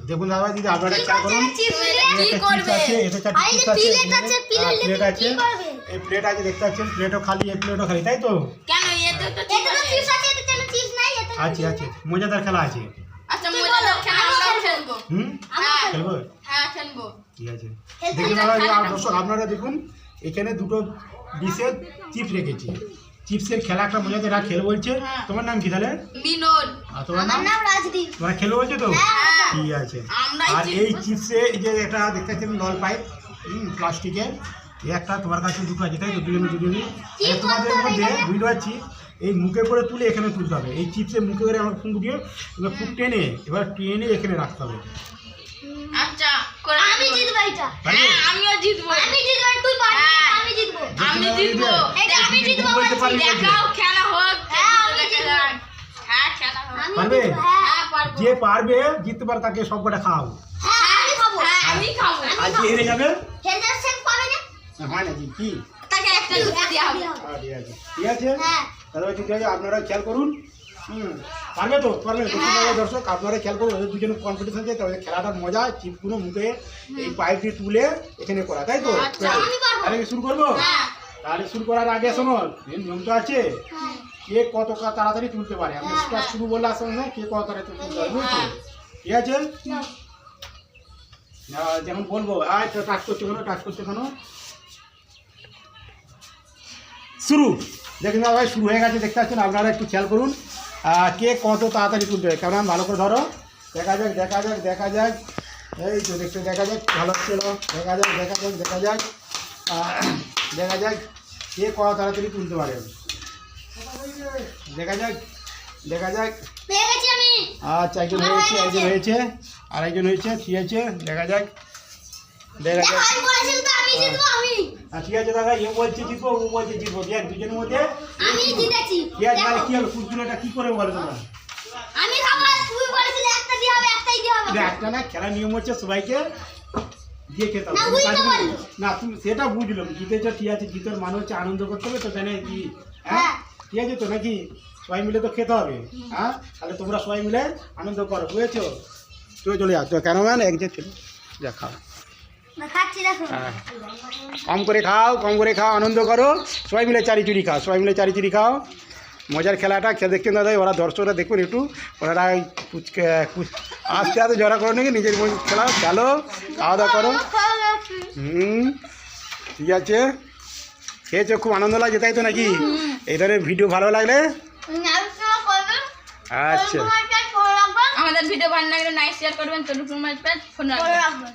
দেখুন দাদা দিদি আপনারা খেয়াল করুন, প্লেট আছে, এই প্লেট আছে দেখতে পাচ্ছেন, প্লেটও খালি, এই প্লেটও খালি, তাই তো? আছে আছে, মজাদার খেলা আছে। খেলবো, ঠিক আছে। দেখুন দাদা দর্শক আপনারা দেখুন, এখানে দুটো ডিশের চিপস রেখেছি। চিপসের খেলা একটা মজাদার খেল বলছে। তোমার নাম কি তাহলে? বিনোদ। আর তোমার নাম? রাজদীপ। তোমরা খেলো বলছো তো? ঠিক আছে। আর এই চিপসে এই যে এটা দেখতে পাচ্ছেন নল পাইপ, প্লাস্টিকের, এই একটা তোমার কাছে দুটো আছে, তাই তো? দুজনই তোমাদের মধ্যে বুঝতে পারছি এই মুখে করে তুলে এখানে তুলতে হবে। এই চিপসের মুখে করে আমার ফুঁক দিয়ে এবার ফুঁক টেনে এবার টেনে এখানে রাখতে হবে। আচ্ছা, আমি জিতবো এটা। হ্যাঁ, আমিও জিতবো। আমি জিতবো, তুই পারবি। আমি জিতবো। আমি জিতবো। এটা আমি জিতবো। দেখাও খেলা হোক। হ্যাঁ, আমি জিতবো। হ্যাঁ, খেলা হোক। পারবে? হ্যাঁ, পারবো। যে পারবে জিততে পারে তাকে সবকটা খাও। হ্যাঁ, আমি খাবো। হ্যাঁ, আমি খাবো। আর যে হেরে যাবে? হেরে যাবে সে পাবে না? হয় নাকি কি? তাকে একটা জুতা দেওয়া হবে। ঠিক আছে, ঠিক আছে। হ্যাঁ। তাহলে ঠিক আছে, আপনারা খেয়াল করুন। পারবে তো? পারবে। দর্শক আপনারা খেয়াল করুন, ওদের দুজনে কম্পিটিশন আছে, তাহলে খেলাটার মজা চিপগুলো মুখে এই পাইপটি তুলে এখানে করা, তাই তো? তাহলে শুরু করবো? তাহলে শুরু করার আগে শোনো, নিয়ম তো আছে, কে কত তাড়াতাড়ি তুলতে পারে। আমি শুরু বললে আসলে না, কে কত তাড়াতাড়ি তুলতে পারে, বুঝছো? ঠিক আছে, যেমন বলবো। তো টাচ করছো কেন? শুরু। দেখুন দাদা ভাই শুরু হয়ে গেছে, দেখতে পাচ্ছেন। আপনারা একটু খেয়াল করুন কে কত তাড়াতাড়ি তুলতে হবে। কেমন ভালো করে ধরো, দেখা যাক। এই তো দেখতে দেখা যাক, ভালো ছিল। দেখা যাক কে কত তাড়াতাড়ি তুলতে পারে। দেখা যাক। আচ্ছা, একজন হয়েছে, আর একজন হয়েছে, ঠিক আছে। দেখা যাক। ঠিক আছে দাদা, এ বলছে জিতবো, ও বলছে জিতবো, দুজনের মধ্যে কি হবে? কুকুরটা কি করে বলো তোমরা? একটা না, খেলার নিয়ম হচ্ছে সবাইকে দিয়ে খেতে হবে না। তুমি সেটা বুঝলাম, জিতেছ, ঠিক আছে। জিতের মানে হচ্ছে আনন্দ করতে হবে তো, তাই না কি? হ্যাঁ, ঠিক আছে তো নাকি? সবাই মিলে তো খেতে হবে। হ্যাঁ, তাহলে তোমরা সবাই মিলে আনন্দ করো, বুঝেছো? তুই চলে যাও তো, কেন ম্যান এক যে ছিল যা খাও। কম করে খাও, আনন্দ করো, সবাই মিলে চারিচুরি খাও। মজার খেলাটা দেখছেন দাদা, ওরা দর্শকরা দেখুন একটু, ওরা আস্তে আস্তে জড়া করো নাকি, নিজের খেলা খেলো, খাওয়া দাওয়া করো। ঠিক আছে, খেয়েছো, খুব আনন্দ লাগছে, তাই তো নাকি? এই ধরনের ভিডিও ভালো লাগলে আচ্ছা, আমাদের ভিডিও ভালো লাগলে লাইক শেয়ার করবেন, ফোন রাখবেন।